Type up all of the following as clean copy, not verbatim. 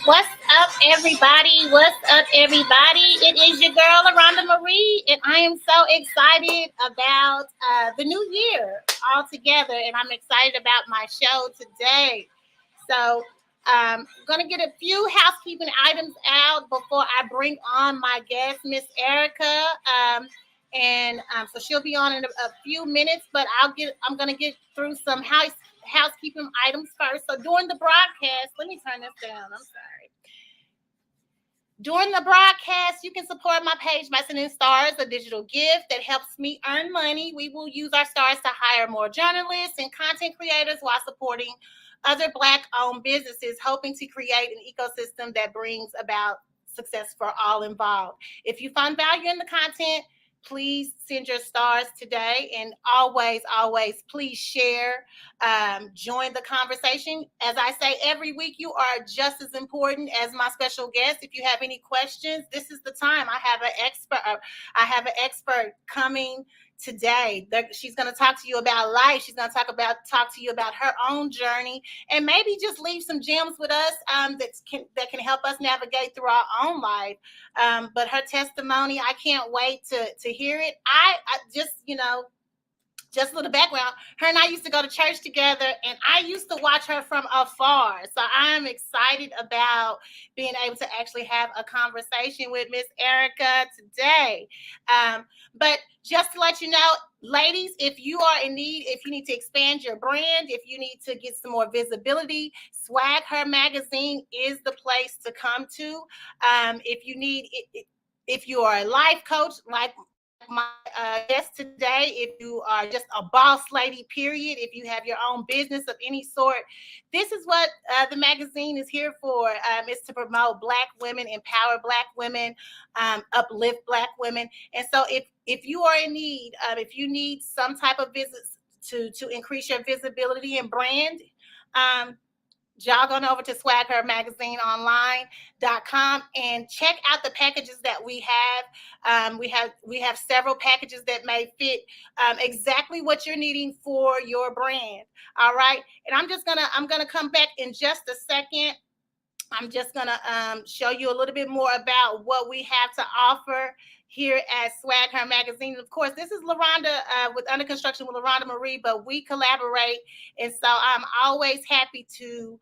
What's up, everybody? What's up, everybody? It is your girl, LaRhonda Marie, and I am so excited about the new year altogether, and I'm excited about my show today. So, I'm going to get a few housekeeping items out before I bring on my guest, Miss Erica. So she'll be on in a few minutes, but I'm going to get through some housekeeping items first. So during the broadcast, let me turn this down. I'm sorry. During the broadcast, you can support my page by sending stars, a digital gift that helps me earn money. We will use our stars to hire more journalists and content creators while supporting other Black-owned businesses, hoping to create an ecosystem that brings about success for all involved. If you find value in the content, please send your stars today. And always, please share, join the conversation. As I say every week, you are just as important as my special guest. If you have any questions, this is the time. I have an expert coming today. She's going to talk to you about life. She's going to talk to you about her own journey, and maybe just leave some gems with us that can help us navigate through our own life. But her testimony, I can't wait to hear it. I just, just a little background. Her and I used to go to church together, and I used to watch her from afar. So I'm excited about being able to actually have a conversation with Miss Erica today. But just to let you know, ladies, if you need to expand your brand, if you need to get some more visibility, Swag Her Magazine is the place to come to. If you are a life coach, like my guest today, if you are just a boss lady, period, if you have your own business of any sort, this is what the magazine is here for. It's to promote Black women, empower Black women, uplift Black women. And so if you are in need, if you need some type of business to increase your visibility and brand, jog on over to swaghermagazineonline.com and check out the packages that we have. We have several packages that may fit exactly what you're needing for your brand. All right. And I'm gonna come back in just a second. I'm just gonna show you a little bit more about what we have to offer here at Swag Her Magazine. Of course, this is LaRhonda with Under Construction with LaRhonda Marie, but we collaborate, and so I'm always happy to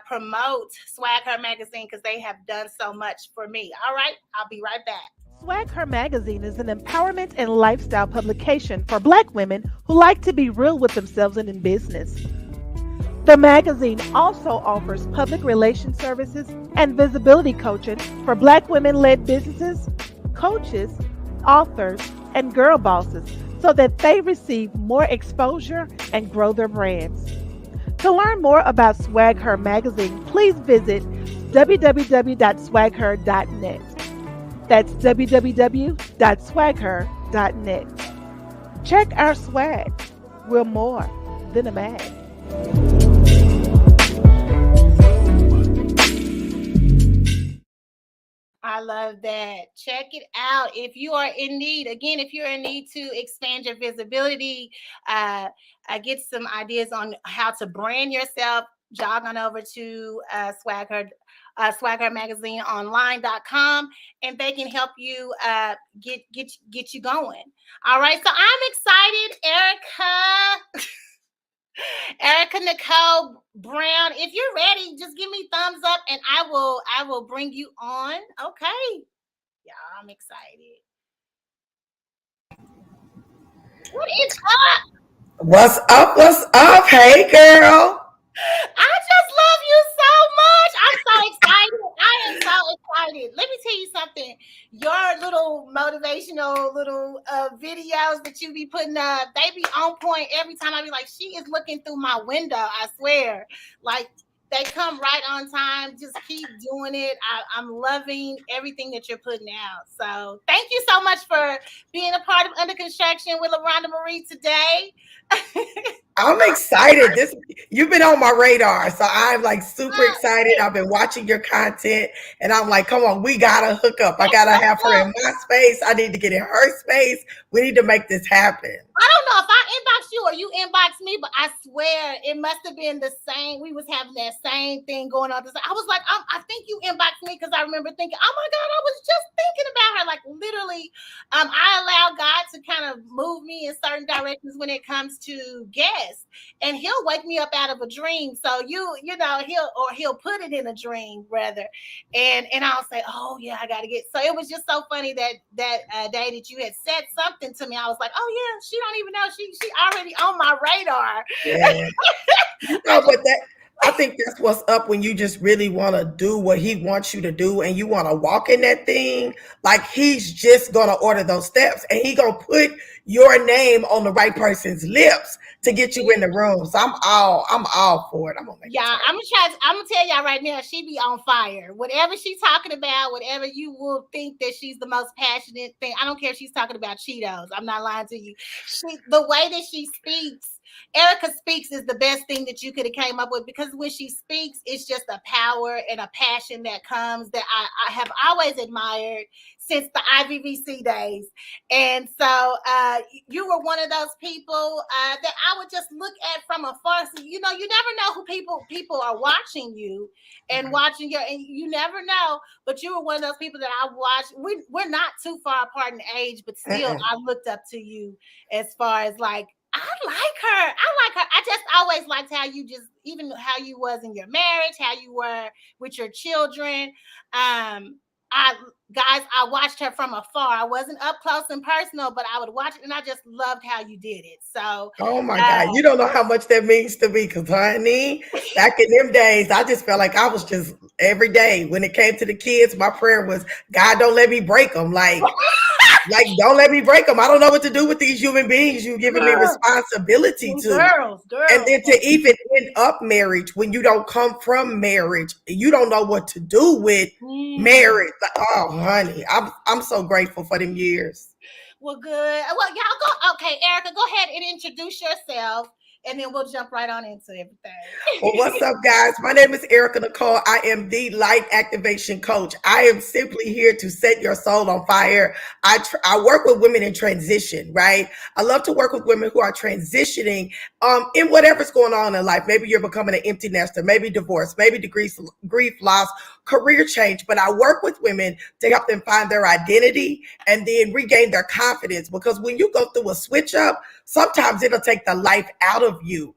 promote Swag Her Magazine because they have done so much for me. All right, I'll be right back. Swag Her Magazine is an empowerment and lifestyle publication for Black women who like to be real with themselves and in business. The magazine also offers public relations services and visibility coaching for Black women-led businesses, coaches, authors, and girl bosses so that they receive more exposure and grow their brands. To learn more about Swag Her Magazine, please visit www.swagher.net. That's www.swagher.net. Check our swag. We're more than a mag. I love that. Check it out. If you are in need, again, if you're in need to expand your visibility, get some ideas on how to brand yourself, jog on over to Swagger Magazine Online.com, and they can help you get you going. All right. So I'm excited, Erica. Erika Nicole Brown, if you're ready, just give me thumbs up and I will bring you on. Okay. Yeah, I'm excited. What is up? What's up? What's up? Hey, girl. I just love you so much. I'm so excited. I am so excited. Let me tell you something. Your little motivational little videos that you be putting up, they be on point every time. I be like, she is looking through my window. I swear. Like, they come right on time. Just keep doing it. I'm loving everything that you're putting out. So thank you so much for being a part of Under Construction with LaRhonda Marie today. I'm excited. You've been on my radar, so I'm like super excited. I've been watching your content, and I'm like, come on, we gotta hook up. I gotta have her in my space. I need to get in her space. We need to make this happen. I don't know if I inboxed you or you inboxed me, but I swear it must have been the same. We was having that same thing going on. I was like, I think you inboxed me because I remember thinking, oh my God, I was just thinking about her. Like literally, I allow God to kind of move me in certain directions when it comes to guests, and He'll wake me up out of a dream. So you know, He'll put it in a dream rather, and I'll say, oh yeah, I got to get. So it was just so funny that day that you had said something to me. I was like, oh yeah, she don't even know she already on my radar. Yeah. But I think that's what's up when you just really want to do what he wants you to do and you want to walk in that thing. Like he's just gonna order those steps and he gonna put your name on the right person's lips to get you in the room. So I'm all for it. I'm gonna make I'm gonna tell y'all right now, she be on fire. Whatever she's talking about, whatever you will think that she's the most passionate thing. I don't care if she's talking about Cheetos. I'm not lying to you. The way that she speaks, Erika speaks is the best thing that you could have came up with, because when she speaks, it's just a power and a passion that comes that I have always admired since the IVVC days. And so you were one of those people that I would just look at from afar. So, you know, you never know who people are watching you and watching and you never know, but you were one of those people that I watched. We're not too far apart in age, but still I looked up to you as far as like, I like her. I just always liked how you just, even how you was in your marriage, how you were with your children. I watched her from afar. I wasn't up close and personal, but I would watch it and I just loved how you did it. So, oh my God, you don't know how much that means to me, because honey, back in them days, I just felt like I was just every day when it came to the kids, my prayer was, God, don't let me break them. Like don't let me break them. I don't know what to do with these human beings you've given me responsibility to. Girls. And then to even end up marriage when you don't come from marriage, you don't know what to do with marriage. Like, oh, honey, I'm so grateful for them years. Well, good. Well, y'all go. Okay, Erika, go ahead and introduce yourself, and then we'll jump right on into everything. Well, what's up, guys? My name is Erika Nicole. I am the Light Activation Coach. I am simply here to set your soul on fire. I work with women in transition, right? I love to work with women who are transitioning in whatever's going on in life. Maybe you're becoming an empty nester, maybe divorce, maybe grief, loss, career change. But I work with women to help them find their identity and then regain their confidence. Because when you go through a switch up, sometimes it'll take the life out of you.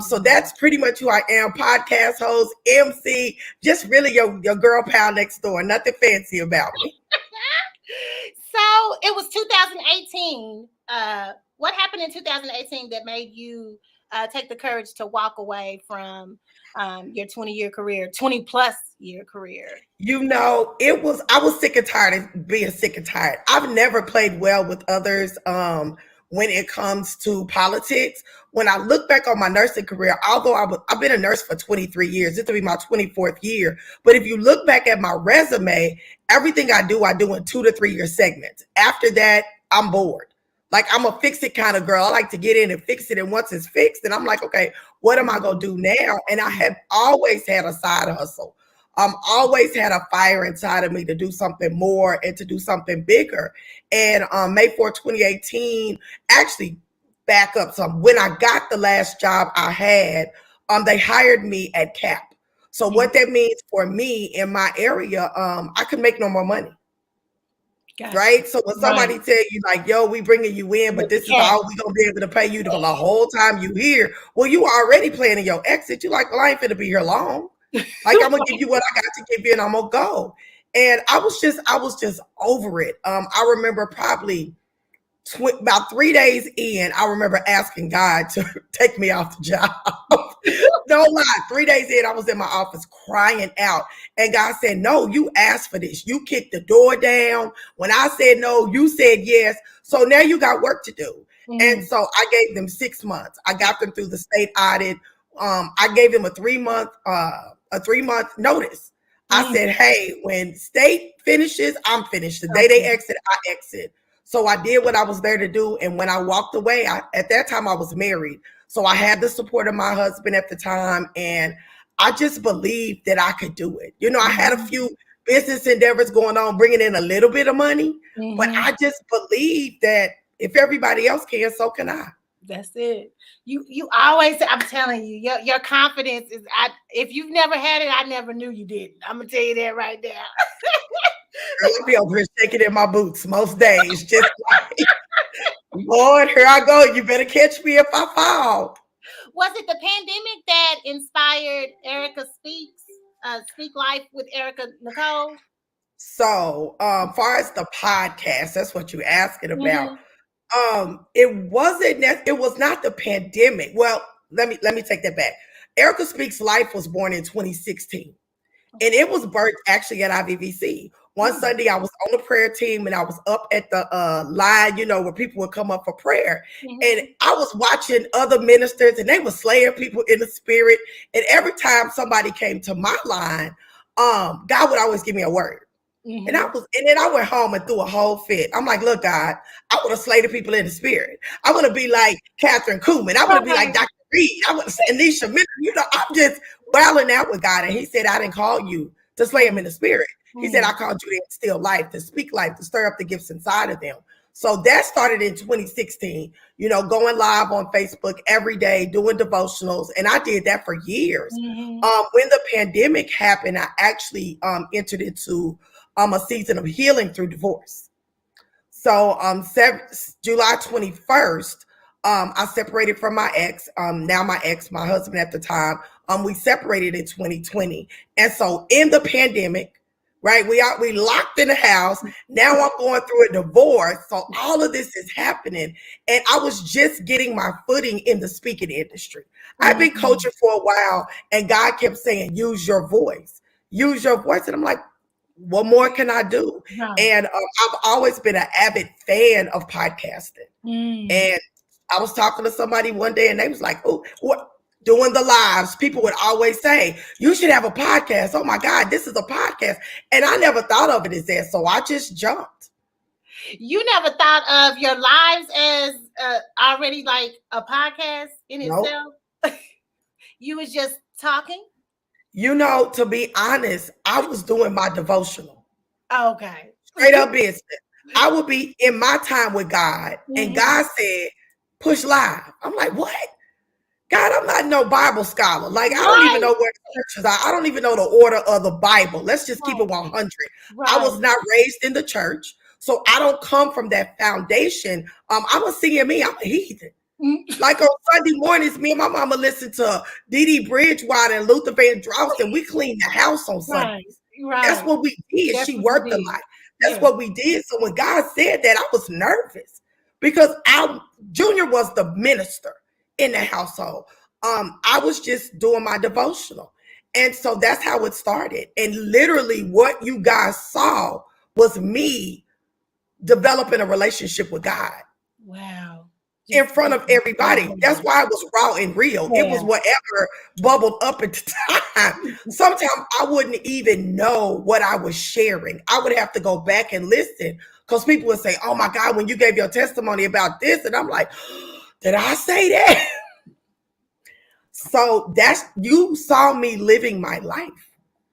So that's pretty much who I am. Podcast host, MC, just really your girl pal next door. Nothing fancy about me. So it was 2018. What happened in 2018 that made you take the courage to walk away from your 20-year career, 20+ year career? You know, I was sick and tired of being sick and tired. I've never played well with others when it comes to politics. When I look back on my nursing career, although I've been a nurse for 23 years, this will be my 24th year. But if you look back at my resume, everything I do in 2 to 3 year segments. After that, I'm bored. Like, I'm a fix it kind of girl. I like to get in and fix it. And once it's fixed, then I'm like, okay, what am I going to do now? And I have always had a side hustle. Always had a fire inside of me to do something more and to do something bigger. And May 4, 2018, actually back up some. When I got the last job I had, they hired me at cap. So what that means for me in my area, I could make no more money. Gotcha. Right? So when somebody tell you like, yo, we bringing you in, but this is all we gonna be able to pay you for the whole time you here. Well, you already planning your exit. You like, well, I ain't finna be here long. Like, I'm gonna give you what I got to give you and I'm gonna go. And I was just over it. I remember probably about 3 days in, I remember asking God to take me off the job. Don't lie. 3 days in, I was in my office crying out. And God said, no, you asked for this. You kicked the door down. When I said no, you said yes. So now you got work to do. And so I gave them 6 months. I got them through the state audit. I gave them a 3-month notice. I said, hey, when state finishes, I'm finished. The day they exit, I exit. So I did what I was there to do. And when I walked away, at that time I was married. So I had the support of my husband at the time. And I just believed that I could do it. I had a few business endeavors going on, bringing in a little bit of money, but I just believed that if everybody else can, so can I. That's it. You always, I'm telling you, your confidence is, if you've never had it, I never knew you didn't. I'm gonna tell you that right now. I'll be over here shaking in my boots most days, just like, Lord, here I go. You better catch me if I fall. Was it the pandemic that inspired Erika Speak Life with Erika Nicole? So, far as the podcast, that's what you're asking about. It was not the pandemic. Well, let me take that back. Erika Speaks Life was born in 2016. And it was birthed actually at IVVC. One Sunday, I was on the prayer team and I was up at the line, where people would come up for prayer. And I was watching other ministers and they were slaying people in the spirit. And every time somebody came to my line, God would always give me a word. And then I went home and threw a whole fit. I'm like, look, God, I want to slay the people in the spirit. I want to be like Catherine Kuhlman. I want to be like Dr. Reed. I want to say Anisha Miller. I'm just wailing out with God. And he said, I didn't call you to slay him in the spirit. He said, I called you to instill life, to speak life, to stir up the gifts inside of them. So that started in 2016, going live on Facebook every day, doing devotionals. And I did that for years. When the pandemic happened, I actually entered into a season of healing through divorce. So July 21st, I separated from my ex. Now my ex, my husband at the time, we separated in 2020. And so in the pandemic, right, we locked in the house. Now I'm going through a divorce. So all of this is happening. And I was just getting my footing in the speaking industry. I've been coaching for a while and God kept saying, use your voice. Use your voice. And I'm like, what more can I do? And I've always been an avid fan of podcasting. And I was talking to somebody one day and they was like, oh, what? Doing the lives, people would always say, you should have a podcast. Oh my God, this is a podcast. And I never thought of it as that. So I just jumped. You never thought of your lives as already like a podcast in itself? You was just talking? To be honest, I was doing my devotional. Okay. Straight up business. I would be in my time with God. And God said, push live. I'm like, what? God, I'm not no Bible scholar. Like, I don't even know where the scriptures are. I don't even know the order of the Bible. Let's just keep it 100. I was not raised in the church. So I don't come from that foundation. I'm a CME. I'm a heathen. Like on Sunday mornings, me and my mama listen to Dee Bridgewater and Luther Vandross, and we clean the house on Sundays. That's what we did. She worked a lot. That's what we did. So when God said that, I was nervous because Junior was the minister in the household. I was just doing my devotional. And so that's how it started. And literally what you guys saw was me developing a relationship with God. Wow. In front of everybody. That's why it was raw and real. It was whatever bubbled up at the time. Sometimes I wouldn't even know what I was sharing. I would have to go back and listen because people would say, oh my God, when you gave your testimony about this, and I'm like, did I say that? So you saw me living my life.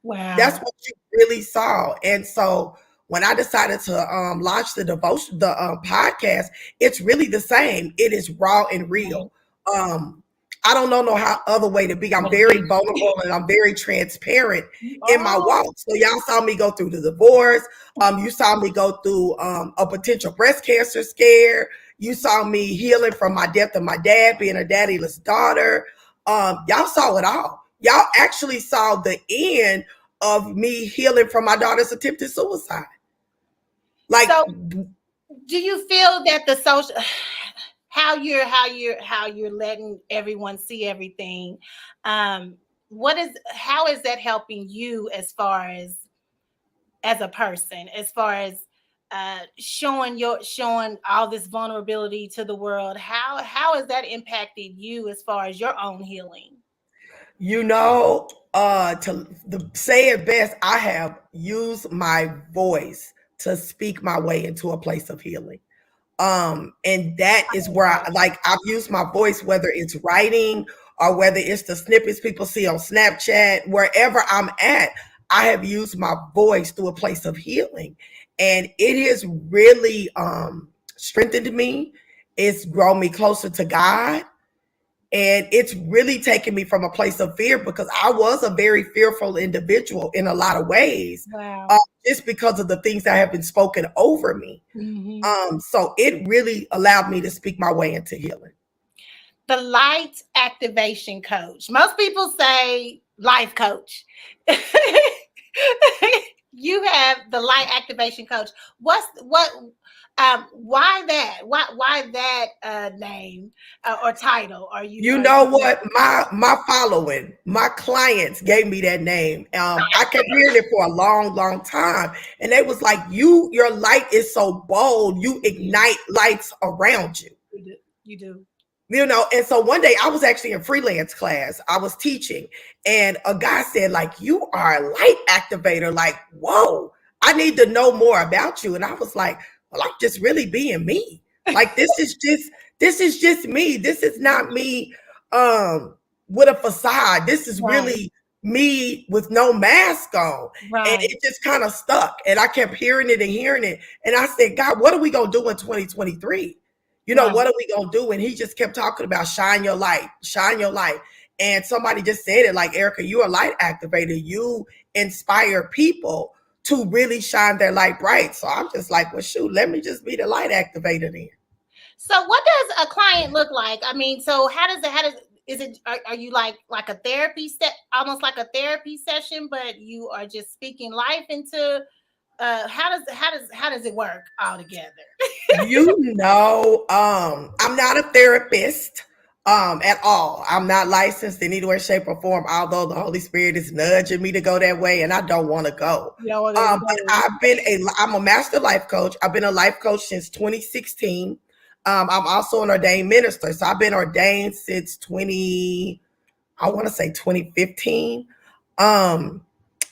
Wow. That's what you really saw. And so when I decided to launch the podcast, it's really the same. It is raw and real. I don't know how other way to be. I'm very vulnerable and I'm very transparent in my walk. So y'all saw me go through the divorce. You saw me go through a potential breast cancer scare. You saw me healing from my death of my dad, being a daddyless daughter. Y'all saw it all. Y'all actually saw the end of me healing from my daughter's attempted suicide. Like, so do you feel that the social, how you're letting everyone see everything? How is that helping you as far as a person, as far as showing all this vulnerability to the world? How has that impacted you as far as your own healing? To say it best, I have used my voice to speak my way into a place of healing. And that is where I've used my voice, whether it's writing or whether it's the snippets people see on Snapchat, wherever I'm at, I have used my voice through a place of healing. And it has really strengthened me. It's grown me closer to God. And it's really taken me from a place of fear, because I was a very fearful individual in a lot of ways. Wow. Just because of the things that have been spoken over me. So it really allowed me to speak my way into healing. The light activation coach. Most people say life coach. You have the light activation coach. Why that? Why that name or title? Are you? You know what? My following, my clients gave me that name. I kept hearing it for a long, long time, and they was like, your light is so bold. You ignite lights around you. You do. You know, and so one day I was actually in freelance class. I was teaching, and a guy said, like, you are a light activator. Like, whoa, I need to know more about you. And I was like, well, I'm just really being me. Like, this is just me. This is not me with a facade. This is really me with no mask on. Right. And it just kind of stuck. And I kept hearing it and hearing it. And I said, God, what are we going to do in 2023? You know, what are we going to do? And he just kept talking about shine your light, shine your light. And somebody just said it, like, Erika, you're a light activator. You inspire people to really shine their light bright. So I'm just like, well, shoot, let me just be the light activator then. So what does a client look like? I mean, so are you like a therapy almost like a therapy session, but you are just speaking life into how does it work all together? You know, I'm not a therapist at all. I'm not licensed in any way, shape, or form, although the Holy Spirit is nudging me to go that way, and I don't want to go. But I'm a master life coach. I've been a life coach since 2016. I'm also an ordained minister. So I've been ordained since 2015.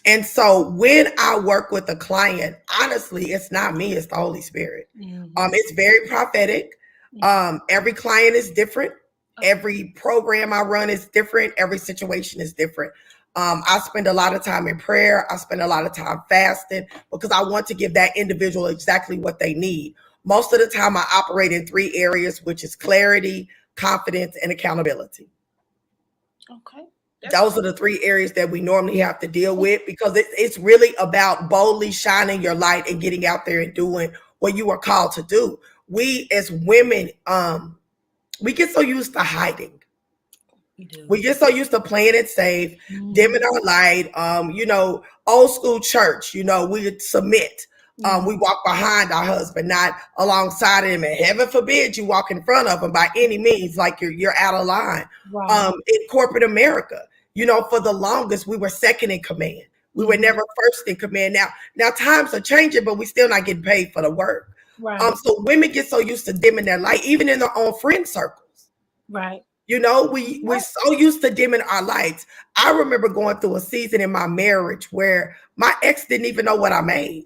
And so when I work with a client, honestly, it's not me, it's the Holy Spirit. It's very prophetic. Every client is different. Every program I run is different. Every situation is different. I spend a lot of time in prayer. I spend a lot of time fasting, because I want to give that individual exactly what they need. Most of the time I operate in 3 areas, which is clarity, confidence, and accountability. Okay. Those are the 3 areas that we normally have to deal with, because it's really about boldly shining your light and getting out there and doing what you are called to do. We as women, we get so used to hiding. We get so used to playing it safe, dimming our light. You know, old school church, you know, we submit. We walk behind our husband, not alongside him. And heaven forbid you walk in front of him by any means, like you're out of line. In corporate America, you know, for the longest, we were second in command. We were never first in command. Now times are changing, but we still not getting paid for the work. So women get so used to dimming their light, even in their own friend circles. You know, we're so used to dimming our lights. I remember going through a season in my marriage where my ex didn't even know what I made,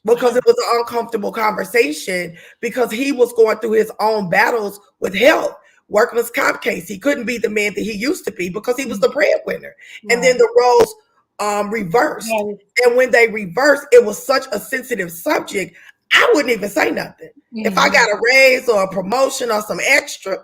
because it was an uncomfortable conversation, because he was going through his own battles with health, workman's comp case. He couldn't be the man that he used to be because he was the breadwinner. And then the roles reversed. And when they reversed, it was such a sensitive subject, I wouldn't even say nothing. If I got a raise or a promotion or some extra,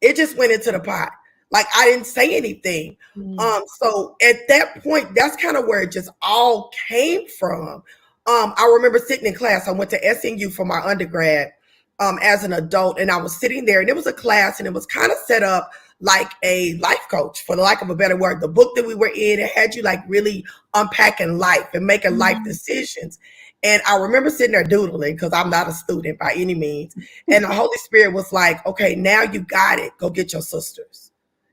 it just went into the pot. Like, I didn't say anything. So at that point, that's kind of where it just all came from. I remember sitting in class. I went to SNU for my undergrad as an adult, and I was sitting there, and it was a class, and it was kind of set up like a life coach, for the lack of a better word. The book that we were in, it had you like really unpacking life and making life decisions. And I remember sitting there doodling, because I'm not a student by any means. And the Holy Spirit was like, okay, now you got it. Go get your sisters.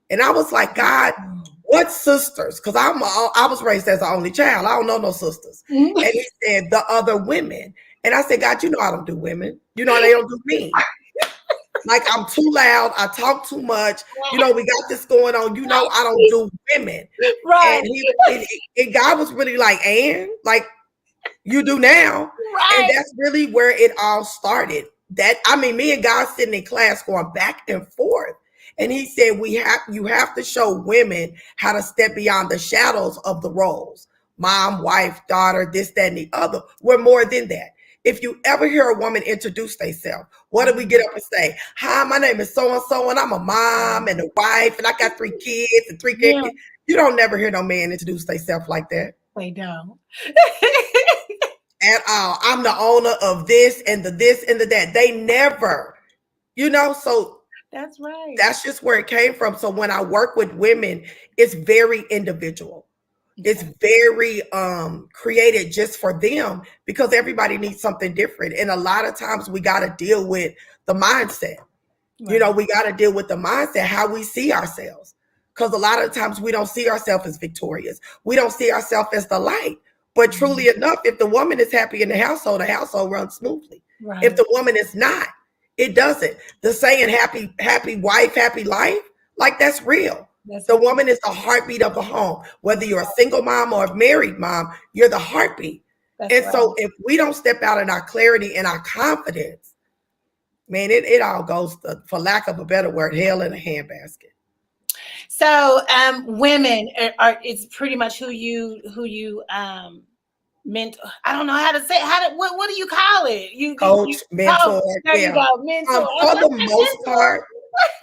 And I was like, God, what sisters? Because I was raised as the only child. I don't know no sisters. And he said, the other women. And I said, God, you know I don't do women. You know they don't do me. Like, I'm too loud. I talk too much. You know, we got this going on. You know I don't do women. And God was really like, and like, you do now. And that's really where it all started. me and God sitting in class going back and forth. And he said, you have to show women how to step beyond the shadows of the roles. Mom, wife, daughter, this, that, and the other. We're more than that. If you ever hear a woman introduce themselves, what do we get up and say? Hi, my name is so-and-so, and I'm a mom and a wife, and I got 3 kids and 3 kids. You don't never hear no man introduce themselves like that. They don't. At all. I'm the owner of this and the that. They never, so that's right. That's just where it came from. So when I work with women, it's very individual. Okay. It's very created just for them because everybody needs something different. And a lot of times we got to deal with the mindset. Right. We got to deal with the mindset, how we see ourselves. Because a lot of times we don't see ourselves as victorious. We don't see ourselves as the light. But truly enough, if the woman is happy in the household runs smoothly. Right. If the woman is not, it doesn't. The saying happy wife, happy life, like that's real. The woman is the heartbeat of the home. Whether you're a single mom or a married mom, you're the heartbeat. So if we don't step out in our clarity and our confidence, man, it all goes to, for lack of a better word, hell in a handbasket. So women are it's pretty much who you meant. I don't know how to say what do you call it? You coach, mentor. There you go, mentor.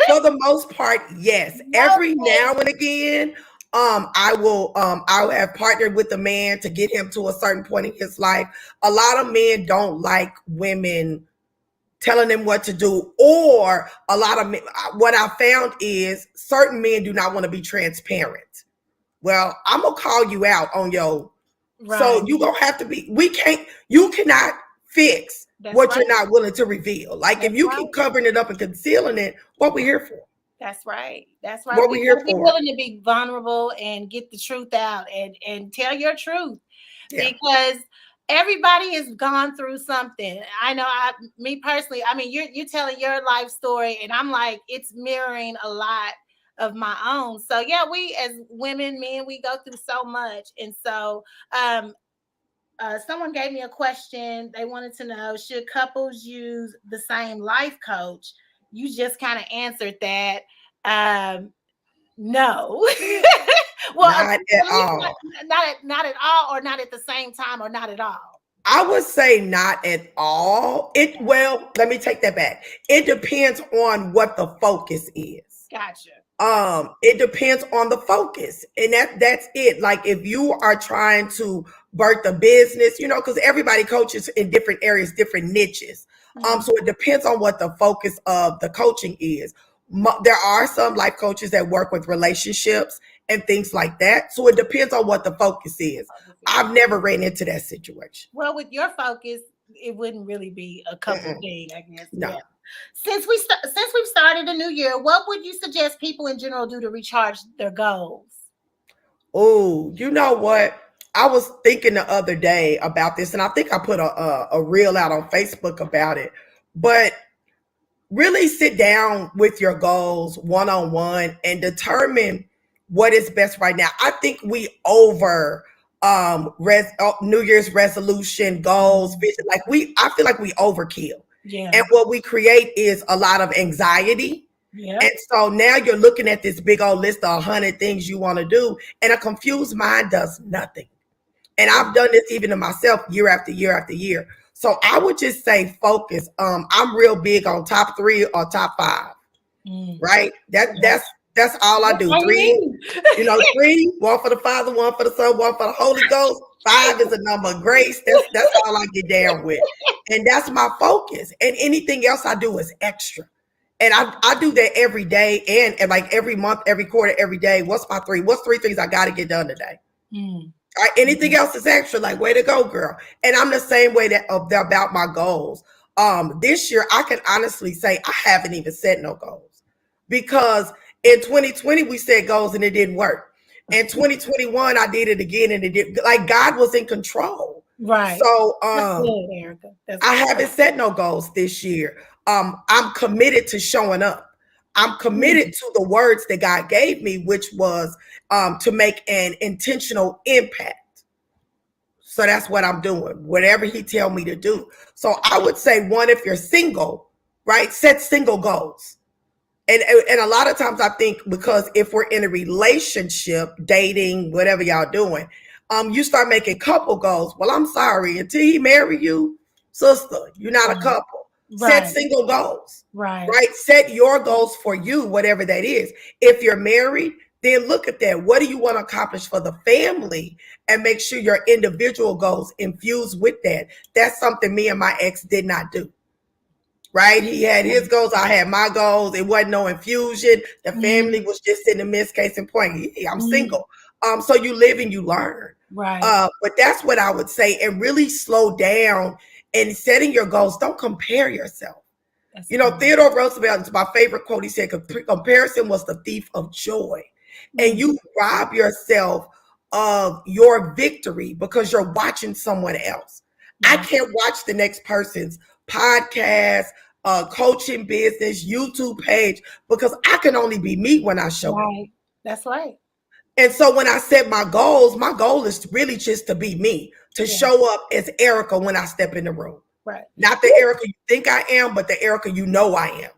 For the most part, yes. Every now and again, I'll have partnered with a man to get him to a certain point in his life. A lot of men don't like women telling them what to do, or a lot of men, what I found is certain men do not want to be transparent. Well, I'm gonna call you out on your. Right. So you gonna have to be. You cannot fix what you're not willing to reveal. Like if you keep covering it up and concealing it, what we here for? That's right. What we here for? Be willing to be vulnerable and get the truth out and tell your truth, because everybody has gone through something. I know. Me personally, I mean, you're telling your life story, and I'm like, it's mirroring a lot of my own. So yeah, we as women, men, we go through so much. And so someone gave me a question. They wanted to know, should couples use the same life coach? You just kind of answered that. No. Well, not at all. Not at all, or not at the same time, or not at all. I would say not at all. Let me take that back. It depends on what the focus is. Gotcha. It depends on the focus, and that's it. Like if you are trying to birth a business, because everybody coaches in different areas, different niches. Mm-hmm. So it depends on what the focus of the coaching is. There are some life coaches that work with relationships and things like that. So it depends on what the focus is. I've never ran into that situation. Well, with your focus, it wouldn't really be a couple thing, I guess. No. Yeah. Since we've started a new year, what would you suggest people in general do to recharge their goals? Oh, you know what? I was thinking the other day about this, and I think I put a reel out on Facebook about it. But really sit down with your goals one-on-one and determine what is best right now. I think we over New Year's resolution goals, vision. I feel like we overkill. Yeah. And what we create is a lot of anxiety. Yeah. And so now you're looking at this big old list of 100 things you want to do, and a confused mind does nothing. And I've done this even to myself year after year after year. So I would just say focus. I'm real big on top 3 or top 5. Right? That's all I do. 3, 3, 1 for the Father, 1 for the Son, 1 for the Holy Ghost. 5 is a number of grace. That's all I get down with. And that's my focus. And anything else I do is extra. And I do that every day and like every month, every quarter, every day. What's my 3? What's 3 things I got to get done today? All right, anything else is extra, like way to go, girl. And I'm the same way about my goals. This year, I can honestly say I haven't even set no goals, because in 2020 we set goals and it didn't work. In 2021 I did it again and it did. Like God was in control, right? So that's good, Erika. I haven't set no goals this year. I'm committed to showing up. I'm committed to the words that God gave me, which was to make an intentional impact. So that's what I'm doing, whatever he tell me to do. So I would say, one, if you're single, right, set single goals. And a lot of times I think, because if we're in a relationship, dating, whatever y'all doing, you start making couple goals. Well, I'm sorry, until he marry you, sister, you're not a couple. Set Right. single goals, Right. right? Set your goals for you, whatever that is. If you're married, then look at that. What do you want to accomplish for the family? And make sure your individual goals infuse with that. That's something me and my ex did not do. Right? He had his goals. I had my goals. It wasn't no infusion. The family was just in the midst, case in point. Yeah, I'm single. So you live and you learn. Right. But that's what I would say. And really slow down and setting your goals. Don't compare yourself. That's You know, good. Theodore Roosevelt, it's my favorite quote. He said, comparison was the thief of joy. And you rob yourself of your victory because you're watching someone else. I can't watch the next person's podcast, coaching business, YouTube page, because I can only be me when I show up. Right. That's right. And so when I set my goal is really just to be me, to show up as Erika when I step in the room. Right. Not the Erika you think I am, but the Erika you know I am.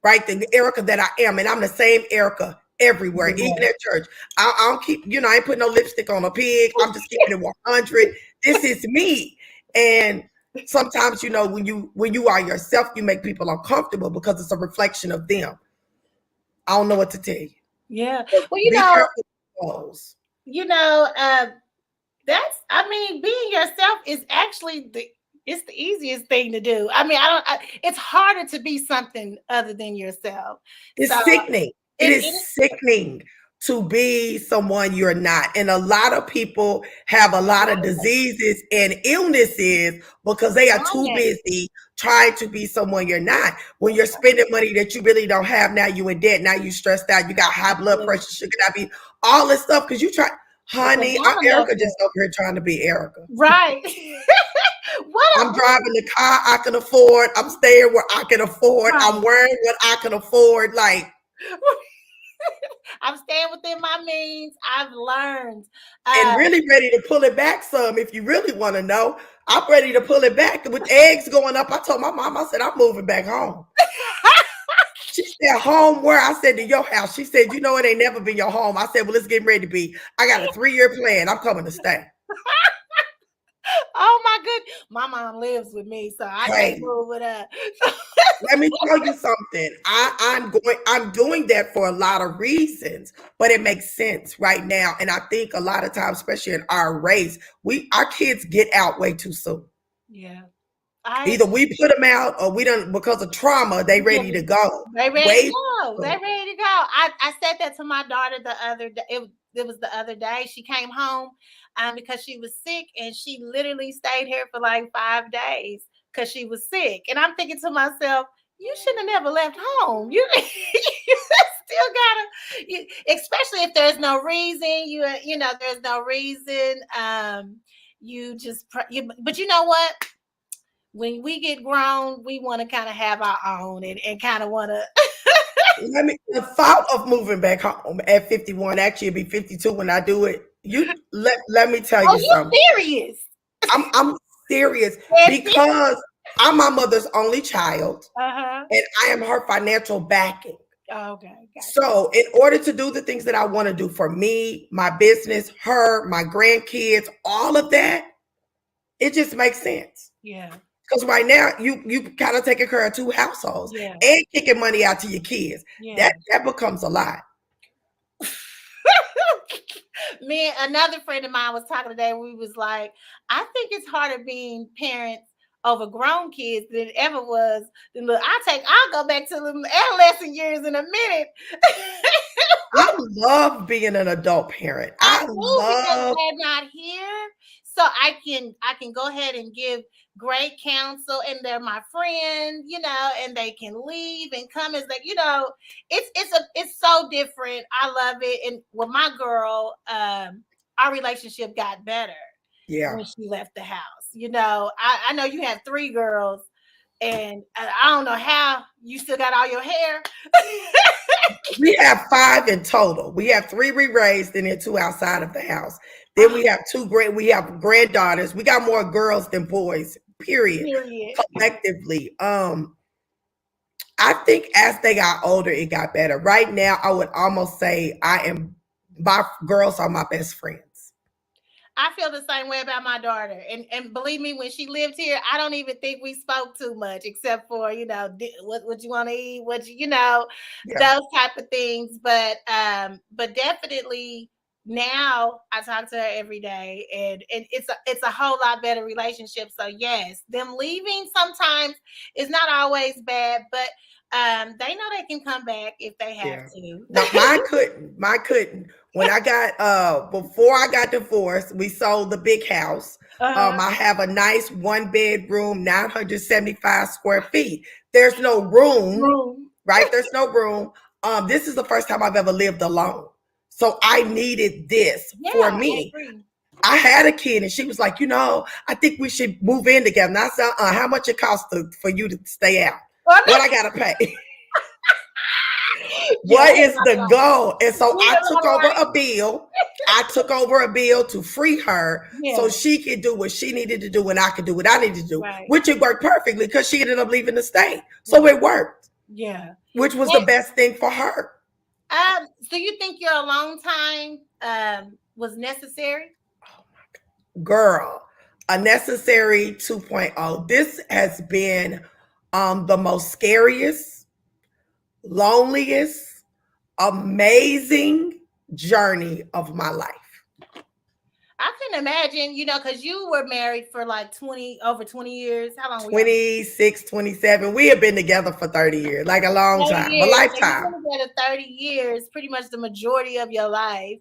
Right? The Erika that I am. And I'm the same Erika everywhere, even at church. I don't keep, I ain't putting no lipstick on a pig. I'm just keeping it 100. This is me. And sometimes, when you are yourself, you make people uncomfortable because it's a reflection of them. I don't know what to tell you. Yeah. But Well, be careful with those. Being yourself is actually it's the easiest thing to do. It's harder to be something other than yourself. It's sickening. It is sickening to be someone you're not. And a lot of people have a lot of diseases and illnesses because they are too busy trying to be someone you're not. When you're spending money that you really don't have, now you in debt, now you stressed out, you got high blood pressure, sugar diabetes, all this stuff because you try. Honey, I'm Erika just over here trying to be Erika. Right. I'm driving the car I can afford. I'm staying where I can afford. Right. I'm wearing what I can afford. Like, I'm staying within my means. I've learned. And really ready to pull it back some if you really want to know. I'm ready to pull it back. With eggs going up, I told my mom, I said, I'm moving back home. She said, home where? I said, to your house. She said, it ain't never been your home. I said, well, it's getting ready to be. I got a 3-year plan. I'm coming to stay. Oh my goodness. My mom lives with me, so I can't move with her. Let me tell you something. I'm doing that for a lot of reasons, but it makes sense right now. And I think a lot of times, especially in our race, our kids get out way too soon. Yeah. Either we put them out or we don't, because of trauma, they ready to go. They ready to go. They ready to go. I said that to my daughter the other day. It was the other day. She came home because she was sick, and she literally stayed here for like 5 days because she was sick. And I'm thinking to myself, you shouldn't have never left home. You still gotta, especially if there's no reason. There's no reason. But you know what? When we get grown, we want to kind of have our own and kind of want to. The thought of moving back home at 51, actually it'll be 52 when I do it. Let me tell you something. Serious? I'm serious because I'm my mother's only child, and I am her financial backing. Okay. Gotcha. So in order to do the things that I want to do for me, my business, her, my grandkids, all of that, it just makes sense. Yeah. Because right now you kind of taking care of 2 households and kicking money out to your kids. Yeah. That becomes a lot. Another friend of mine was talking today. We was like, I think it's harder being parents over grown kids than it ever was. I'll go back to the adolescent years in a minute. I love being an adult parent. I love they're not here. So I can go ahead and give great counsel, and they're my friend, and they can leave and come as it's so different. I love it. And with my girl, our relationship got better when she left the house. I know you have 3 girls, and I don't know how you still got all your hair. We have 5 in total. We have 3 re-raised and then 2 outside of the house. Then we have we have granddaughters. We got more girls than boys, period. Period. Collectively. I think as they got older, it got better. Right now, I would almost say my girls are my best friends. I feel the same way about my daughter. And believe me, when she lived here, I don't even think we spoke too much, except for, what you want to eat, Yeah. those type of things. But definitely now I talk to her every day, and it's a whole lot better relationship. So yes, them leaving sometimes is not always bad, but they know they can come back if they have to. No, mine couldn't. Mine couldn't. When I got before I got divorced, we sold the big house. I have a nice 1-bedroom, 975 square feet. There's no room, right? There's no room. This is the first time I've ever lived alone. So I needed this for me. I had a kid and she was like, I think we should move in together. And I said, how much it costs for you to stay out? What I gotta pay? What is the goal? And so I took over a bill. I took over a bill to free her so she could do what she needed to do and I could do what I needed to do, which it worked perfectly because she ended up leaving the state. So it worked. Yeah. Which was the best thing for her. So you think your alone time was necessary? Oh my God. Girl, a necessary 2.0. This has been the most scariest, loneliest, amazing journey of my life. I can imagine, because you were married for like over 20 years. How long? 26, 27. We have been together for 30 years, like a long time, a lifetime. You've been together 30 years, pretty much the majority of your life.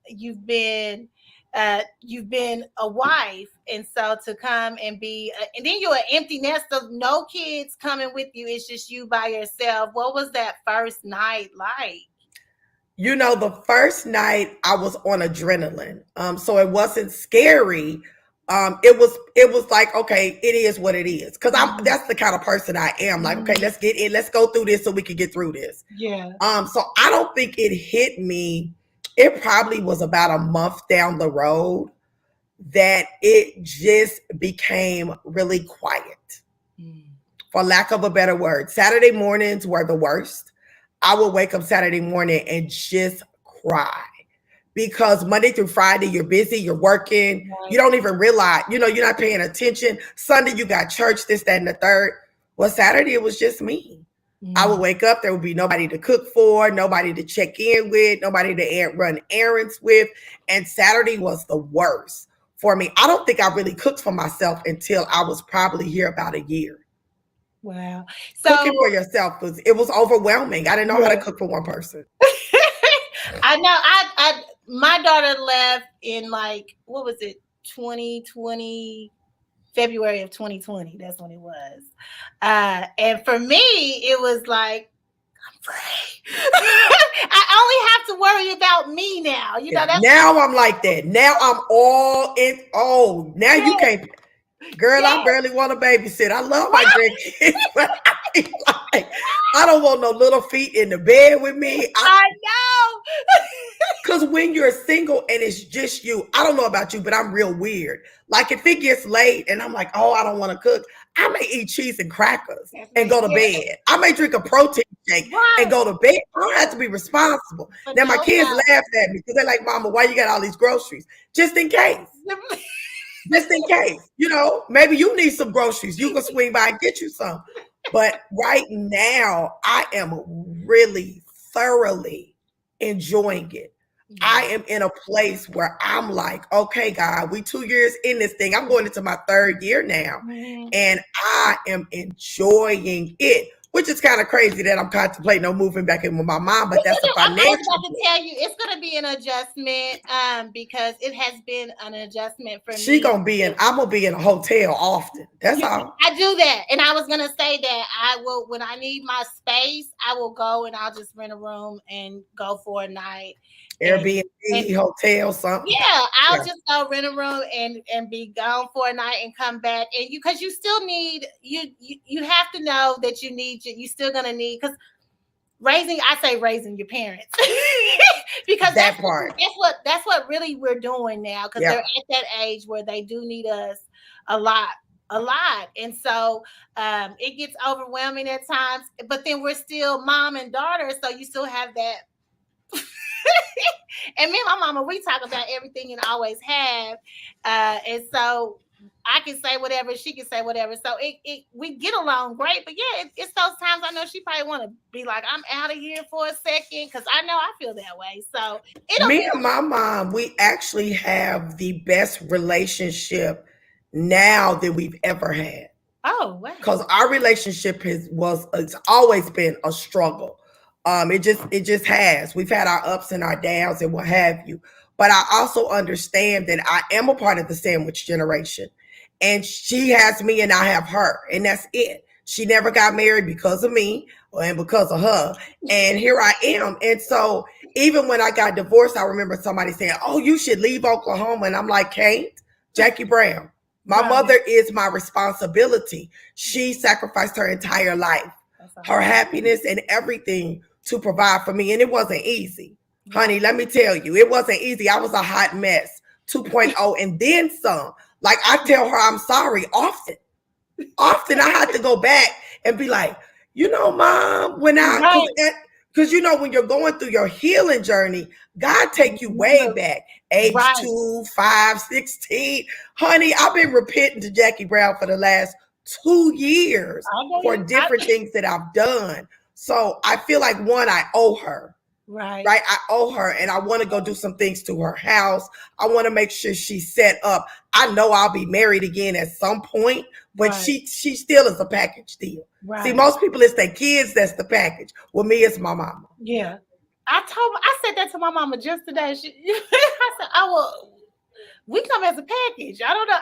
You've been a wife, and so to come and be, and then you're an empty nest of no kids coming with you. It's just you by yourself. What was that first night like? The first night I was on adrenaline. So it wasn't scary. It was like, okay, it is what it is. Cause that's the kind of person I am. Like, okay, let's get in, let's go through this so we can get through this. Yeah. So I don't think it hit me. It probably was about a month down the road that it just became really quiet. For lack of a better word. Saturday mornings were the worst. I would wake up Saturday morning and just cry because Monday through Friday, you're busy, you're working. Right. You don't even realize, you're not paying attention. Sunday, you got church, this, that, and the third. Well, Saturday, it was just me. I would wake up. There would be nobody to cook for, nobody to check in with, nobody to run errands with. And Saturday was the worst for me. I don't think I really cooked for myself until I was probably here about a year. Wow. So cooking for yourself was overwhelming. I didn't know how to cook for one person. I know. My daughter left in what was it, 2020, February of 2020. That's when it was. And for me, it was like, I'm free. I only have to worry about me now. Now I'm like that. Now I'm all in. Oh, now you can't. Girl, I barely want to babysit. I love my grandkids, but I don't want no little feet in the bed with me. I know. Because when you're single and it's just you, I don't know about you, but I'm real weird. Like if it gets late and I'm like, oh, I don't want to cook, I may eat cheese and crackers and go to bed. I may drink a protein shake and go to bed. I don't have to be responsible. Now my kids laugh at me because they're like, Mama, why you got all these groceries? Just in case. Just in case, maybe you need some groceries. You can swing by and get you some. But right now, I am really thoroughly enjoying it. I am in a place where I'm like, okay, God, we 2 years in this thing. I'm going into my 3rd year now. And I am enjoying it. Which is kind of crazy that I'm contemplating on moving back in with my mom, but that's a financial. I was about to tell you, it's going to be an adjustment because it has been an adjustment for me. I'm going to be in a hotel often. That's all. I do that. And I was going to say that I will, when I need my space, I will go and I'll just rent a room and go for a night. Airbnb, hotel, something. Yeah, I'll just go rent a room and be gone for a night and come back. And because you still need, you have to know that you still gonna need, because I say raising your parents. Because That part. that's what really we're doing now, because Yep. they're at that age where they do need us a lot. A lot. And so it gets overwhelming at times, but then we're still mom and daughter, so you still have that. And me and my mama, we talk about everything and always have. And so I can say whatever, she can say whatever. So we get along great. But yeah, it's those times I know she probably want to be like, I'm out of here for a second, because I know I feel that way. So Me and my mom, we actually have the best relationship now that we've ever had. Oh, wow. Because our relationship it's always been a struggle. It just has. We've had our ups and our downs and what have you. But I also understand that I am a part of the sandwich generation, and she has me and I have her, and that's it. She never got married because of me and because of her, and here I am. And so even when I got divorced, I remember somebody saying, "Oh, you should leave Oklahoma," and I'm like, "Can't." Jackie Brown. My mother is my responsibility. She sacrificed her entire life, her happiness and everything to provide for me. And it wasn't easy. Honey, let me tell you, it wasn't easy. I was a hot mess 2.0 and then some. Like, I tell her I'm sorry often. Often I had to go back and be like, Mom, because when you're going through your healing journey, God take you way back, age 2, 5, 16. Honey, I've been repenting to Jackie Brown for the last 2 years for different things that I've done. So I feel like, one, I owe her. Right. I owe her, and I want to go do some things to her house. I want to make sure she's set up. I know I'll be married again at some point, but she still is a package deal. Right. See, most people, it's their kids that's the package. With me, it's my mama. Yeah. I said that to my mama just today. I said, we come as a package. I don't know.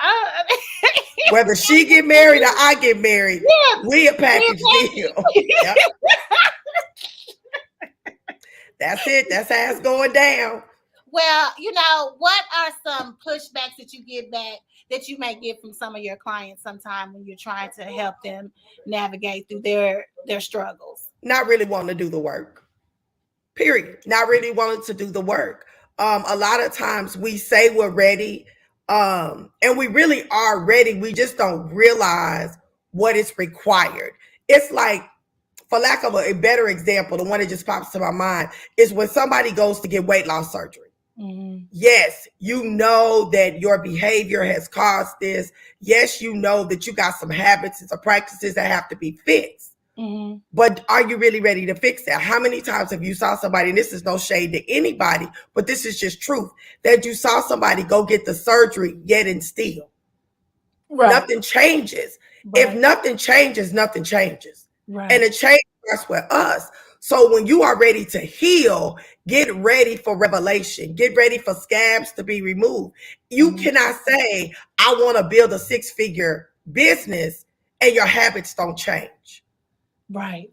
Whether she get married or I get married, we a package deal. Yep. That's it. That's how it's going down. Well, what are some pushbacks that you get back that you may get from some of your clients sometime when you're trying to help them navigate through their struggles? Not really wanting to do the work. Period. Not really wanting to do the work. A lot of times we say we're ready, and we really are ready. We just don't realize what is required. It's like, for lack of a better example, the one that just pops to my mind is when somebody goes to get weight loss surgery. Mm-hmm. Yes, you know that your behavior has caused this. Yes, you know that you got some habits and some practices that have to be fixed. Mm-hmm. But are you really ready to fix that? How many times have you saw somebody, and this is no shade to anybody, but this is just truth, that you saw somebody go get the surgery yet and still? Right. Nothing changes. Right. If nothing changes, nothing changes. Right. And the change starts with us. So when you are ready to heal, get ready for revelation. Get ready for scabs to be removed. You cannot say, I want to build a 6-figure business and your habits don't change. Right.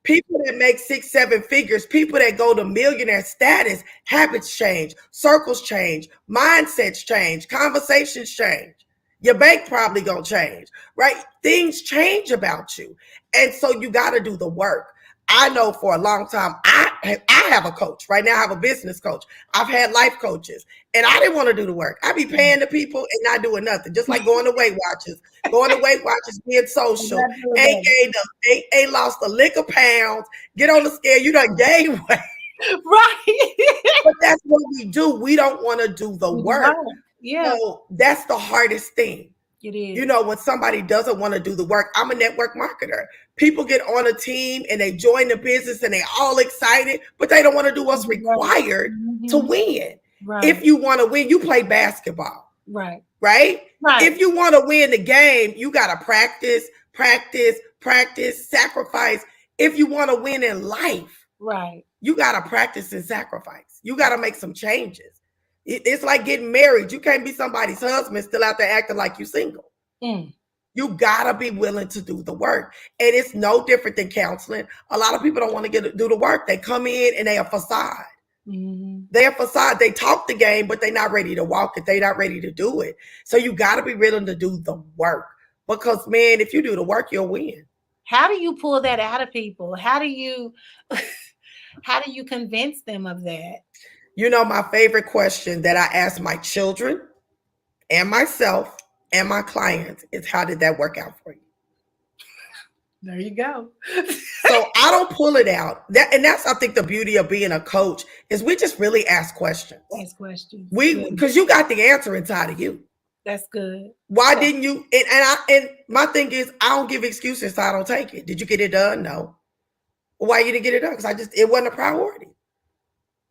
People that make 6, 7 figures, people that go to millionaire status, habits change, circles change, mindsets change, conversations change. Your bank probably gonna change, right? Things change about you. And so you got to do the work. I know for a long time, I have a coach. Right now I have a business coach. I've had life coaches, and I didn't want to do the work. I be paying the people and not doing nothing, just like going to Weight Watchers, being social. Ain't lost a lick of pounds, get on the scale, you done gain weight. Right. But that's what we do. We don't want to do the work. Right. Yeah. So that's the hardest thing. It is. When somebody doesn't want to do the work, I'm a network marketer. People get on a team and they join the business and they all excited, but they don't want to do what's required to win. Right. If you want to win, you play basketball. Right. If you want to win the game, you got to practice, sacrifice. If you want to win in life, you got to practice and sacrifice. You got to make some changes. It's like getting married. You can't be somebody's husband still out there acting like you single. You gotta be willing to do the work. And it's no different than counseling. A lot of people don't want to do the work. They come in and they are facade. They're facade. They talk the game, but they're not ready to walk it. They're not ready to do it. So you gotta be willing to do the work. Because, man, if you do the work, you'll win. How do you pull that out of people? How do you convince them of that? You know, my favorite question that I ask my children and myself and my clients is, how did that work out for you? There you go. So I don't pull it out. That's I think the beauty of being a coach is we just really ask questions. Ask questions. Because you got the answer inside of you. That's good. Why didn't you? And my thing is, I don't give excuses, so I don't take it. Did you get it done? No. Why you didn't get it done? Because it wasn't a priority.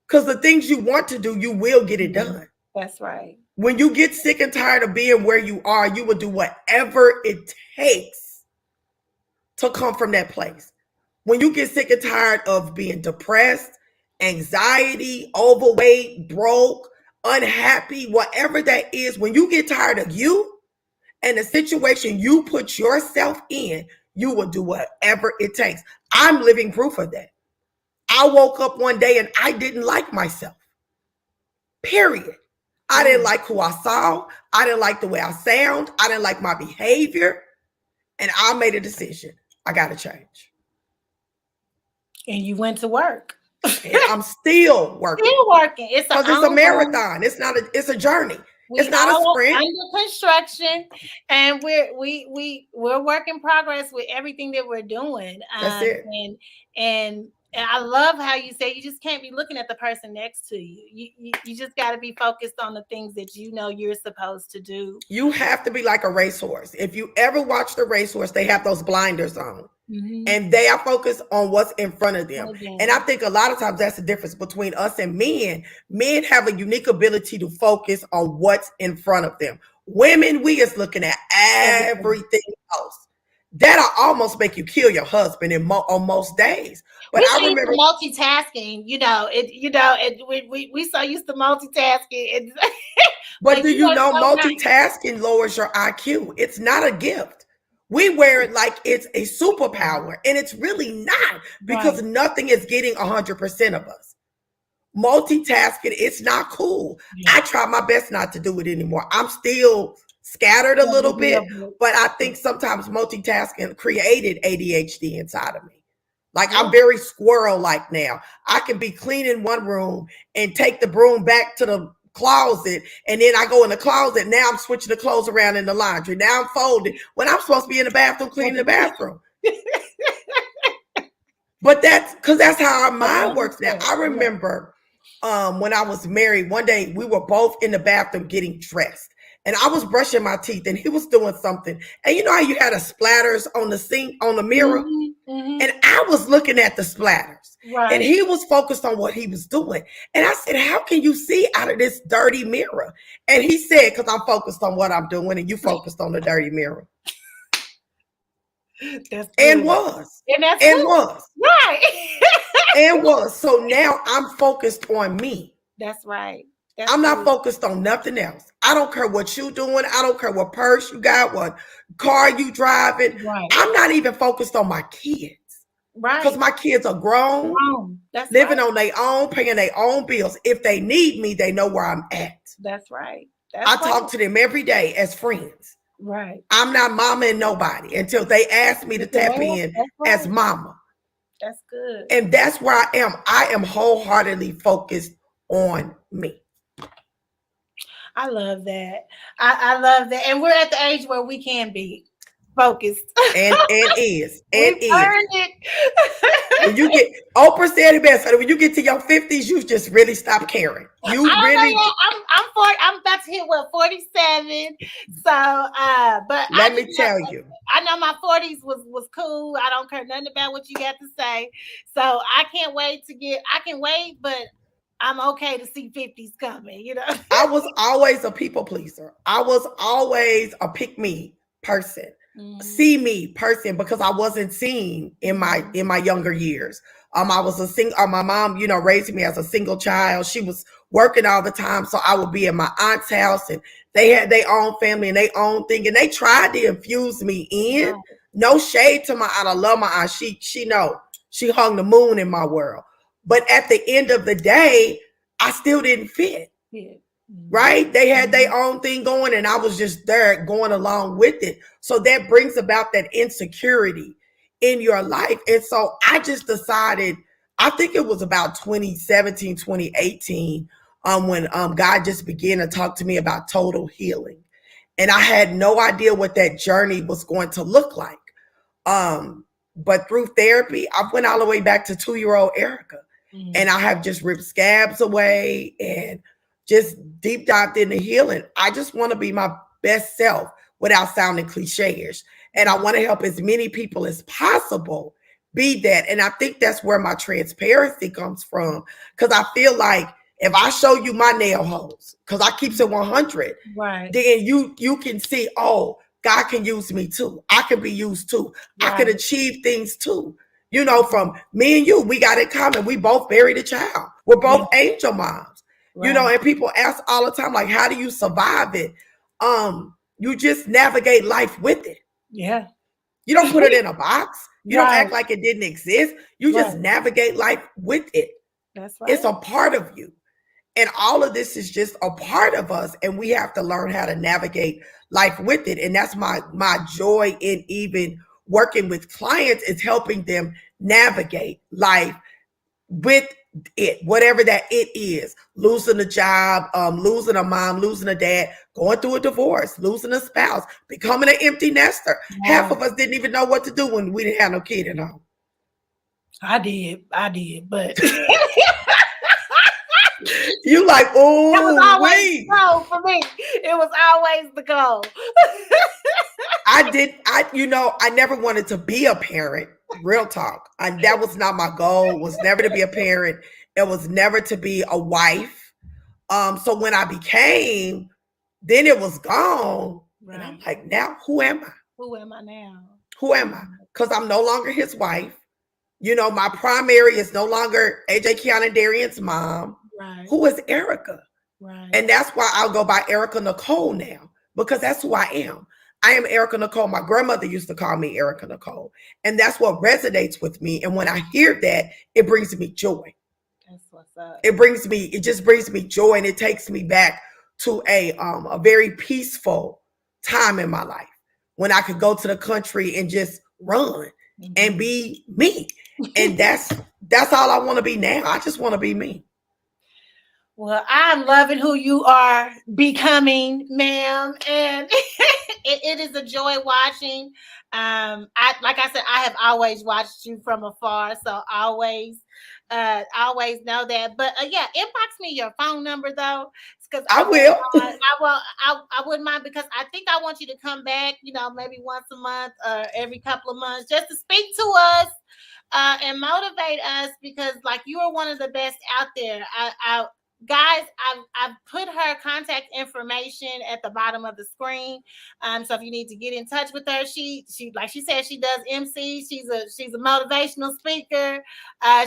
Because the things you want to do, you will get it done. That's right. When you get sick and tired of being where you are, you will do whatever it takes to come from that place. When you get sick and tired of being depressed, anxiety, overweight, broke, unhappy, whatever that is, when you get tired of you and the situation you put yourself in, you will do whatever it takes. I'm living proof of that. I woke up one day and I didn't like myself. Period. I didn't like who I saw. I didn't like the way I sound. I didn't like my behavior. And I made a decision. I got to change. And you went to work. And I'm still working. Still working. It's a marathon. It's a journey. It's not a sprint. Under construction, and we're work in progress with everything that we're doing. That's it. And I love how you say you just can't be looking at the person next to you. You just got to be focused on the things that you know you're supposed to do. You have to be like a racehorse. If you ever watch the racehorse, they have those blinders on. Mm-hmm. And they are focused on what's in front of them. Okay. And I think a lot of times that's the difference between us and men. Men have a unique ability to focus on what's in front of them. Women, we is looking at everything else. That'll almost make you kill your husband on most days. But I remember multitasking. We so used to multitasking. But do you know multitasking lowers your IQ? It's not a gift. We wear it like it's a superpower, and it's really not, because nothing is getting 100% of us. Multitasking, it's not cool. Yeah. I try my best not to do it anymore. I'm still scattered a little bit, but I think sometimes multitasking created ADHD inside of me. Like I'm very squirrel-like now. I can be cleaning one room and take the broom back to the closet, and then I go in the closet. Now I'm switching the clothes around in the laundry. Now I'm folding when I'm supposed to be in the bathroom cleaning the bathroom. But that's because that's how our mind works now. I remember when I was married, one day we were both in the bathroom getting dressed, and I was brushing my teeth and he was doing something. And you know how you had the splatters on the sink, on the mirror? Mm-hmm. And I was looking at the splatters. Right. And he was focused on what he was doing. And I said, how can you see out of this dirty mirror? And he said, because I'm focused on what I'm doing and you focused on the dirty mirror. That's and was. Right. And was. So now I'm focused on me. That's right. I'm not focused on nothing else. I don't care what you doing. I don't care what purse you got, what car you driving. Right. I'm not even focused on my kids. Right. Because my kids are grown, living on their own, paying their own bills. If they need me, they know where I'm at. That's right. I talk to them every day as friends. Right. I'm not mama and nobody until they ask me to tap in as mama. That's good. And that's where I am. I am wholeheartedly focused on me. I love that. I love that. And we're at the age where we can be focused. And is. When you get, Oprah said it best. So when you get to your 50s, you just really stop caring. I'm about to hit 47. So but let me tell you. I know my 40s was cool. I don't care nothing about what you got to say. So I can't wait but I'm okay to see 50s coming, you know. I was always a people pleaser. I was always a pick me person. See me person, because I wasn't seen in my younger years. I was a single. My mom, raised me as a single child. She was working all the time, so I would be at my aunt's house, and they had their own family and their own thing, and they tried to infuse me in. Right. No shade to my aunt. I love my aunt. She hung the moon in my world. But at the end of the day, I still didn't fit. Yeah. Right? They had their own thing going, and I was just there going along with it. So that brings about that insecurity in your life. And so I just decided, I think it was about 2017, 2018, when God just began to talk to me about total healing. And I had no idea what that journey was going to look like. But through therapy, I went all the way back to 2-year-old Erika. And I have just ripped scabs away and just deep dived into healing. I just want to be my best self without sounding cliche-ish. And I want to help as many people as possible be that. And I think that's where my transparency comes from. Because I feel like if I show you my nail holes, because I keep it 100, right, then you can see, oh, God can use me too. I can be used too. right. I can achieve things too. You know, from me and you, we got in common. We both buried a child. We're both angel moms. Right. You know, and people ask all the time, like, how do you survive it? You just navigate life with it. Yeah. You don't put it in a box. You don't act like it didn't exist. You just navigate life with it. That's right. It's a part of you. And all of this is just a part of us. And we have to learn how to navigate life with it. And that's my joy in even working with clients, is helping them navigate life with it, whatever that it is. Losing a job, losing a mom, losing a dad, going through a divorce, losing a spouse, becoming an empty nester. Yeah. Half of us didn't even know what to do when we didn't have no kid at home. I did, but you like, oh, it was always the goal for me. It was always the goal. I never wanted to be a parent. Real talk. That was not my goal. Was never to be a parent. It was never to be a wife. So when I became, then it was gone. Right. And I'm like, now who am I? Who am I now? Who am I? Because I'm no longer his wife. You know, my primary is no longer AJ Kiana Darian's mom. Right. Who is Erika? Right. And that's why I'll go by Erika Nicole now, because that's who I am. I am Erika Nicole. My grandmother used to call me Erika Nicole. And that's what resonates with me. And when I hear that, it brings me joy. That's what's up. It just brings me joy. And it takes me back to a very peaceful time in my life when I could go to the country and just run and be me. And that's all I want to be now. I just want to be me. Well, I'm loving who you are becoming, ma'am, and it is a joy watching. Like I said, I have always watched you from afar, so always know that. But yeah, inbox me your phone number though, because I will. I wouldn't mind, because I think I want you to come back. You know, maybe once a month or every couple of months, just to speak to us and motivate us, because like, you are one of the best out there. Guys, I've put her contact information at the bottom of the screen. So if you need to get in touch with her, she like she said, she does MC. She's a motivational speaker.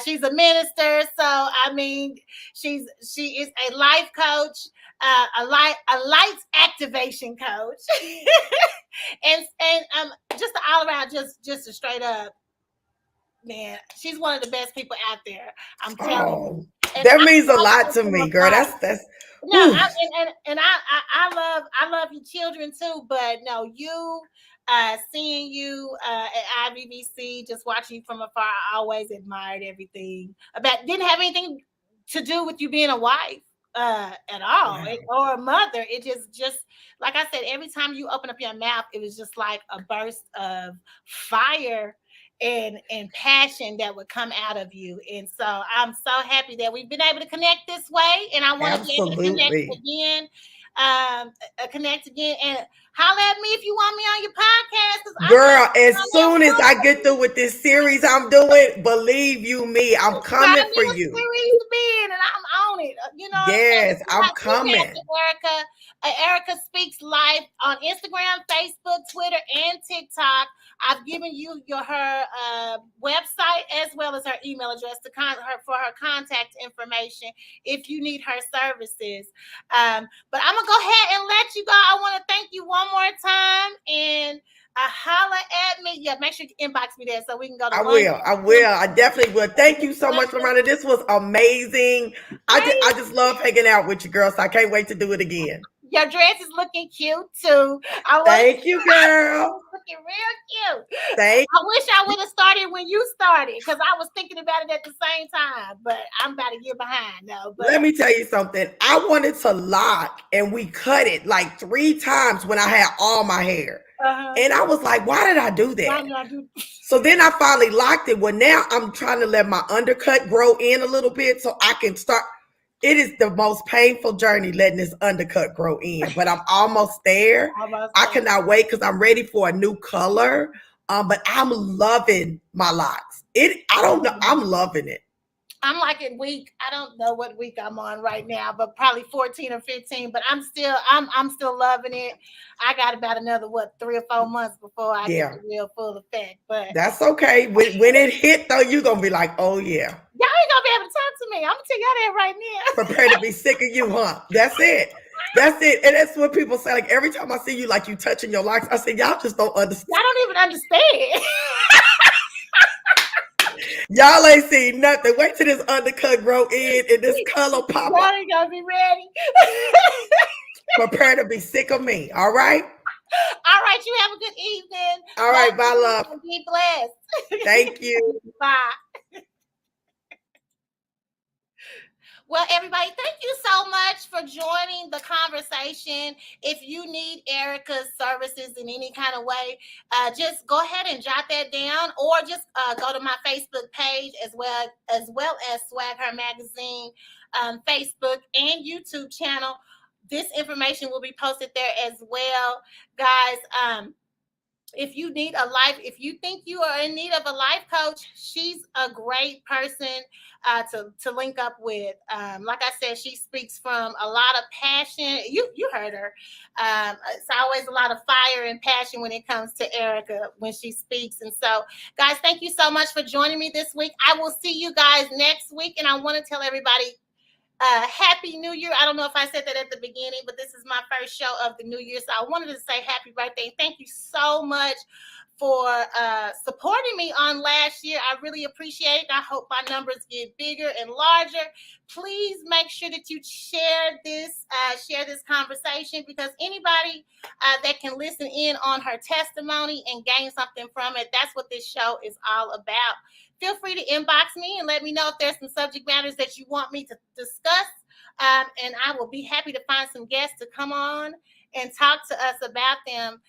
She's a minister. So I mean, she is a life coach, a lights activation coach, and just all around, just a straight up, man, she's one of the best people out there. I'm telling you. And that means a lot to me, girl. That's no, I love your children too, but no, you seeing you at IVBC, just watching you from afar, I always admired everything about. Didn't have anything to do with you being a wife at all, or a mother. It just like I said, every time you open up your mouth, it was just like a burst of fire and passion that would come out of you. And so I'm so happy that we've been able to connect this way, and I want to be able to connect again and holler at me if you want me on your podcast. Girl, as soon as I get through with this series I'm doing, believe you me, I'm coming for you. Series been, and I'm on it. You know, yes, I'm coming. Erika Speaks Life on Instagram, Facebook, Twitter, and TikTok. I've given you her website as well as her email address for her contact information if you need her services. But I'm gonna go ahead and let you go. I want to thank you one more time, and holler at me. Yeah, make sure you inbox me there so we can go to. I will. I definitely will. Thank you so much, LaRhonda. This was amazing. I just love hanging out with you, girl. So I can't wait to do it again. Your dress is looking cute too. Thank you, girl. looking real cute. Thank I wish I would have started when you started because I was thinking about it at the same time. But I'm about a year behind though. But Let me tell you something. I wanted to lock and we cut it like 3 times when I had all my hair. And I was like, why did I do why that? did I do? So then I finally locked it. Well, now I'm trying to let my undercut grow in a little bit so I can start. It is the most painful journey letting this undercut grow in, but I'm almost there. I cannot wait because I'm ready for a new color. But I'm loving my locks. I don't know. I'm loving it. I'm like in week, I don't know what week I'm on right now, but probably 14 or 15. But I'm still loving it. I got about another 3 or 4 months before I get the real full effect. But that's okay. When it hit though, you're gonna be like, oh yeah. Y'all ain't gonna be able to talk to me. I'm gonna tell y'all that right now. Prepare to be sick of you, huh? That's it. That's it. And that's what people say. Like every time I see you, like you touching your locks, I say, y'all just don't understand. Y'all don't even understand. Y'all ain't seen nothing. Wait till this undercut grow in and this color pop up. Y'all ain't gonna be ready. Prepare to be sick of me. All right? All right. You have a good evening. All right. Bye, love. Be blessed. Thank you. Bye. Well, everybody, thank you so much for joining the conversation. If you need Erika's services in any kind of way, just go ahead and jot that down, or just go to my Facebook page as well as Swag Her Magazine Facebook and YouTube channel. This information will be posted there as well, guys. If you think you are in need of a life coach, she's a great person to link up with. Like I said, she speaks from a lot of passion. You heard her. It's always a lot of fire and passion when it comes to Erika when she speaks. And so, guys, thank you so much for joining me this week. I will see you guys next week. And I want to tell everybody, Happy New Year. I don't know if I said that at the beginning, but this is my first show of the new year. So I wanted to say happy birthday. Thank you so much for supporting me on last year. I really appreciate it. I hope my numbers get bigger and larger. Please make sure that you share this conversation, because anybody that can listen in on her testimony and gain something from it, that's what this show is all about. Feel free to inbox me and let me know if there's some subject matters that you want me to discuss. And I will be happy to find some guests to come on and talk to us about them.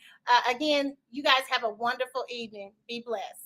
Again, you guys have a wonderful evening. Be blessed.